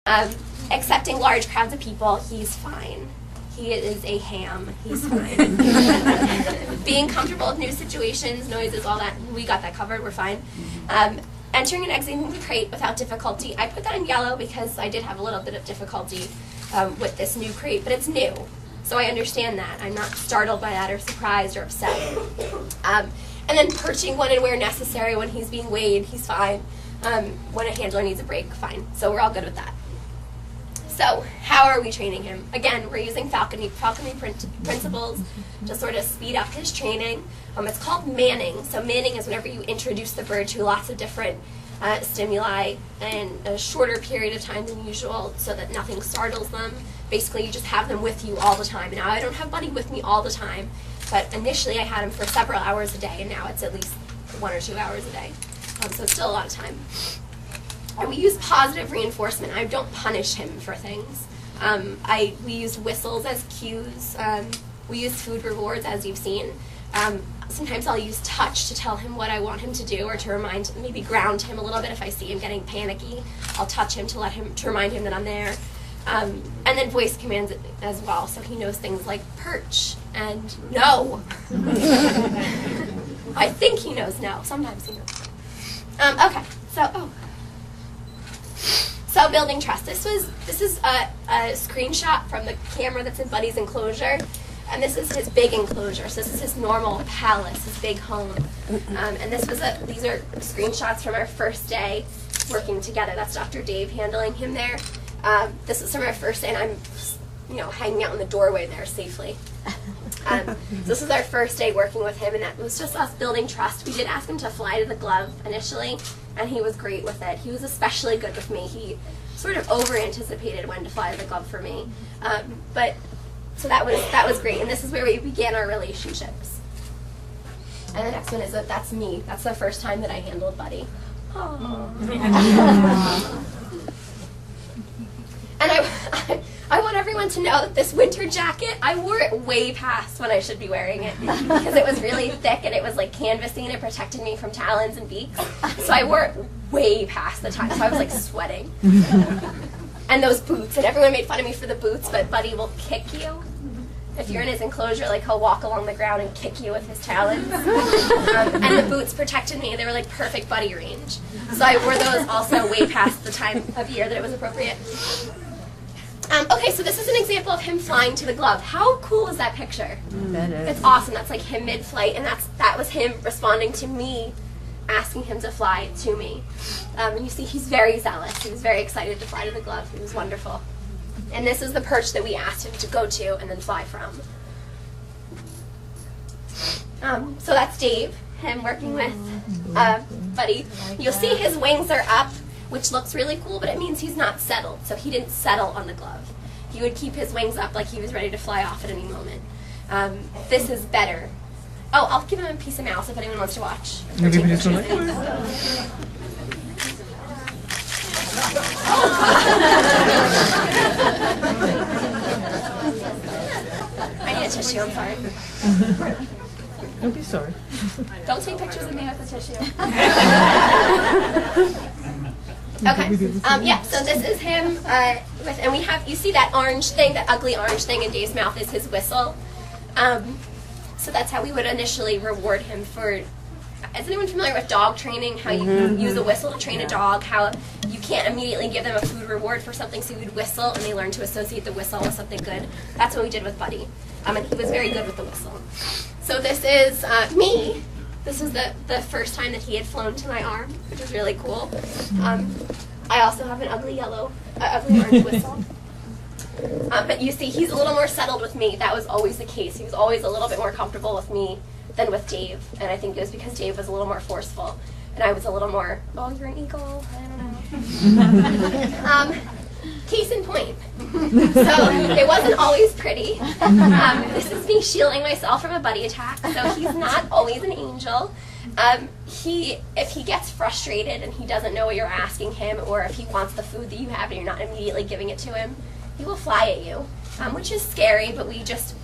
Accepting large crowds of people, he's fine. He is a ham. He's fine. Being comfortable with new situations, noises, all that, we got that covered. We're fine. Entering and exiting the crate without difficulty. I put that in yellow because I did have a little bit of difficulty with this new crate, but it's new. So I understand that. I'm not startled by that or surprised or upset. And then perching when and where necessary. When he's being weighed, he's fine. When a handler needs a break, fine. So we're all good with that. So how are we training him? Again, we're using falconry principles to sort of speed up his training. It's called manning. So manning is whenever you introduce the bird to lots of different stimuli in a shorter period of time than usual so that nothing startles them. Basically, you just have them with you all the time. Now, I don't have Buddy with me all the time, but initially I had him for several hours a day, and now it's at least 1 or 2 hours a day. So it's still a lot of time. And we use positive reinforcement. I don't punish him for things. We use whistles as cues. We use food rewards, as you've seen. Sometimes I'll use touch to tell him what I want him to do, or to maybe ground him a little bit if I see him getting panicky. I'll touch him to remind him that I'm there. And then voice commands as well, so he knows things like perch and no. I think he knows no. Sometimes he knows. Okay, so building trust. This is a screenshot from the camera that's in Buddy's enclosure, and this is his big enclosure. So this is his normal palace, his big home. And these are screenshots from our first day working together. That's Dr. Dave handling him there. This is from our first day, and I'm, hanging out in the doorway there safely. So this is our first day working with him, and that was just us building trust. We did ask him to fly to the glove initially, and he was great with it. He was especially good with me. He sort of over-anticipated when to fly to the glove for me. So that was great, and this is where we began our relationships. And the next one is that's me. That's the first time that I handled Buddy. And I want everyone to know that this winter jacket, I wore it way past when I should be wearing it because it was really thick and it was like canvassy and it protected me from talons and beaks. So I wore it way past the time, so I was like sweating. And those boots, and everyone made fun of me for the boots, but Buddy will kick you. If you're in his enclosure, like he'll walk along the ground and kick you with his talons. And the boots protected me. They were like perfect Buddy range. So I wore those also way past the time of year that it was appropriate. Okay, so this is an example of him flying to the glove. How cool is that picture? It's awesome. That's like him mid-flight, and that was him responding to me, asking him to fly to me. And you see he's very zealous. He was very excited to fly to the glove. He was wonderful. And this is the perch that we asked him to go to and then fly from. So that's Dave, him working with Buddy. You'll see his wings are up, which looks really cool, but it means he's not settled. So he didn't settle on the glove. He would keep his wings up like he was ready to fly off at any moment. This is better. Oh, I'll give him a piece of mouse if anyone wants to watch. I need a tissue, I'm sorry. Don't be sorry. Don't take pictures of me with a tissue. Okay, so this is him, and we have, you see that orange thing, that ugly orange thing in Dave's mouth is his whistle. So that's how we would initially reward him for, is anyone familiar with dog training? How you use a whistle to train a dog, how you can't immediately give them a food reward for something, so you would whistle, and they learn to associate the whistle with something good. That's what we did with Buddy, and he was very good with the whistle. So this is me. This is the first time that he had flown to my arm, which was really cool. I also have an ugly orange whistle. But you see, he's a little more settled with me. That was always the case. He was always a little bit more comfortable with me than with Dave. And I think it was because Dave was a little more forceful. And I was a little more, oh, you're an eagle. I don't know. Case in point. So it wasn't always pretty. This is me shielding myself from a Buddy attack. So he's not always an angel. If he gets frustrated and he doesn't know what you're asking him, or if he wants the food that you have and you're not immediately giving it to him, he will fly at you, which is scary, but we just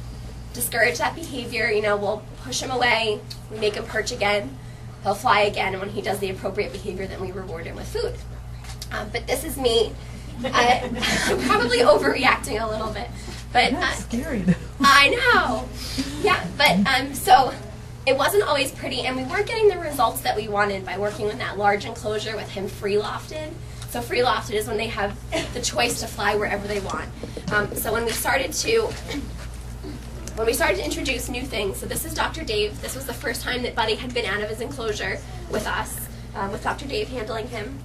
discourage that behavior. We'll push him away, we make him perch again, he'll fly again, and when he does the appropriate behavior, then we reward him with food. But this is me I'm probably overreacting a little bit, but That's scary. I know. Yeah, but so it wasn't always pretty, and we weren't getting the results that we wanted by working in that large enclosure with him free lofted. So free lofted is when they have the choice to fly wherever they want. So when we started to introduce new things, so this is Dr. Dave. This was the first time that Buddy had been out of his enclosure with us, with Dr. Dave handling him.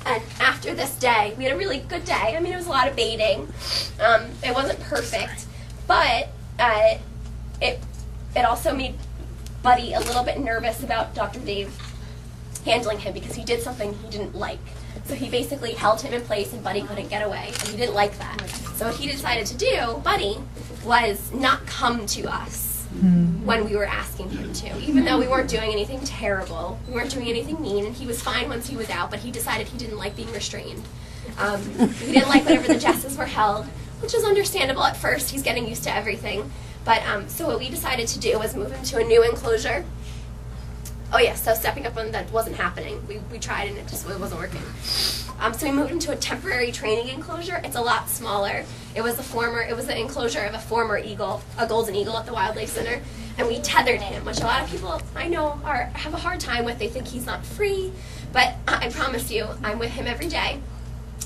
And after this day, we had a really good day. I mean, it was a lot of baiting. It wasn't perfect, but it also made Buddy a little bit nervous about Dr. Dave handling him because he did something he didn't like. So he basically held him in place and Buddy couldn't get away, and he didn't like that. So what he decided to do, Buddy, was not come to us when we were asking him to. Even though we weren't doing anything terrible, we weren't doing anything mean, and he was fine once he was out, but he decided he didn't like being restrained. He didn't like whenever the jesses were held, which is understandable at first. He's getting used to everything. But so what we decided to do was move him to a new enclosure. Oh yeah, so stepping up on that wasn't happening. We tried and it wasn't working. So we moved him to a temporary training enclosure. It's a lot smaller. It was the enclosure of a former eagle, a golden eagle at the Wildlife Center, and we tethered him, which a lot of people I know have a hard time with. They think he's not free, but I promise you, I'm with him every day.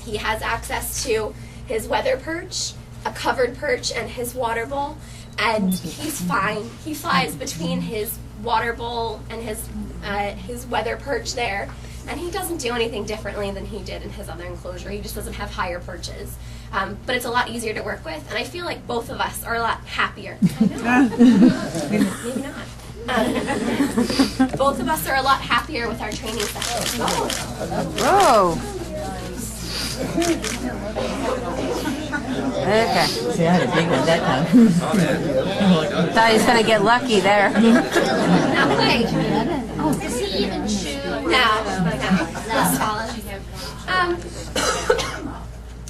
He has access to his weather perch, a covered perch, and his water bowl, and he's fine. He flies between his water bowl and his weather perch there, and he doesn't do anything differently than he did in his other enclosure. He just doesn't have higher perches, but it's a lot easier to work with, and I feel like both of us are a lot happier. I know. Maybe not. Both of us are a lot happier with our training sessions. Whoa. Okay. See, I had a big one that time. Thought he was going to get lucky there. Not quite. Does he even chew? No.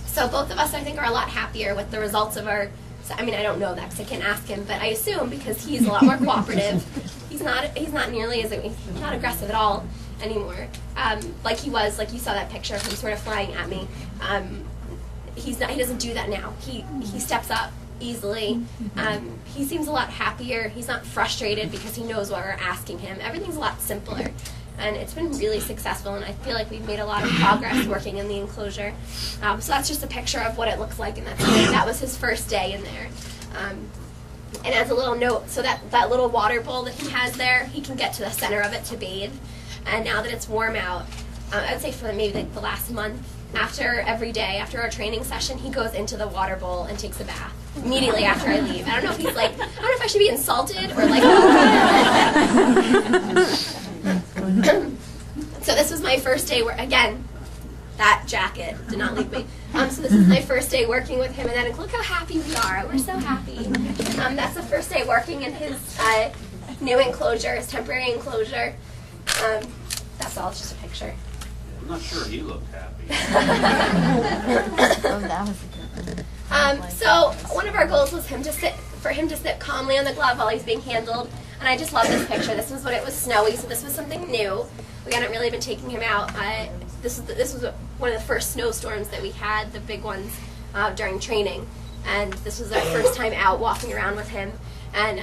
So both of us, I think, are a lot happier with the results of our. I mean, I don't know that because I can't ask him, but I assume because he's a lot more cooperative. He's not nearly as he's not aggressive at all anymore. Like he was, like you saw that picture of him sort of flying at me. He doesn't do that now. He steps up easily. He seems a lot happier. He's not frustrated because he knows what we're asking him. Everything's a lot simpler, and it's been really successful, and I feel like we've made a lot of progress working in the enclosure. So that's just a picture of what it looks like, and that was his first day in there. And as a little note, so that little water bowl that he has there, he can get to the center of it to bathe. And now that it's warm out, I'd say for maybe the last month, every day after our training session, he goes into the water bowl and takes a bath immediately after I leave. I don't know if he's like, I don't know if I should be insulted or like. So this was my first day where, again, that jacket did not leave me. So this is my first day working with him, and then look how happy we are. We're so happy. That's the first day working in his new enclosure, his temporary enclosure. That's all. It's just a picture. I'm not sure he looked happy. Oh, that was a good one. So one of our goals was for him to sit calmly on the glove while he's being handled. And I just love this picture. This was when it was snowy, so this was something new. We hadn't really been taking him out. This was one of the first snowstorms that we had, the big ones, during training. And this was our first time out walking around with him. And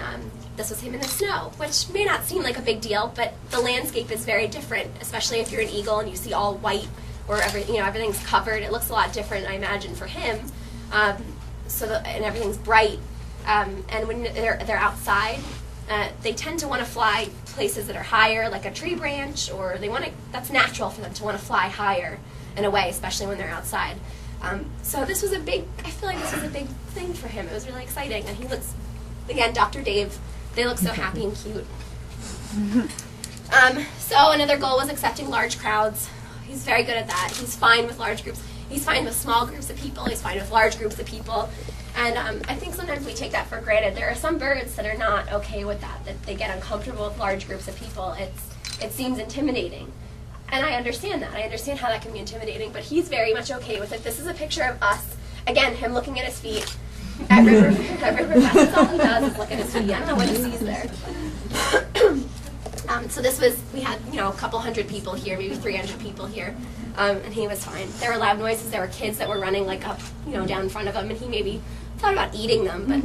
this was him in the snow, which may not seem like a big deal, but the landscape is very different, especially if you're an eagle and you see all white or everything's covered. It looks a lot different, I imagine, for him. And everything's bright. And when they're outside, they tend to want to fly places that are higher, like a tree branch, or that's natural for them to want to fly higher in a way, especially when they're outside. So I feel like this was a big thing for him. It was really exciting, and he looks, again, Dr. Dave, they look so happy and cute. So another goal was accepting large crowds. He's very good at that. He's fine with large groups. He's fine with small groups of people. He's fine with large groups of people. And I think sometimes we take that for granted. There are some birds that are not okay with that they get uncomfortable with large groups of people. It seems intimidating. And I understand that. I understand how that can be intimidating, but he's very much okay with it. This is a picture of us. Again, him looking at his feet. At Riverfest, that's all he does is look at his feet. I don't know what he sees there. So this was, we had, a couple hundred people here, maybe 300 people here, and he was fine. There were loud noises, there were kids that were running like up, down in front of him, and he maybe thought about eating them, but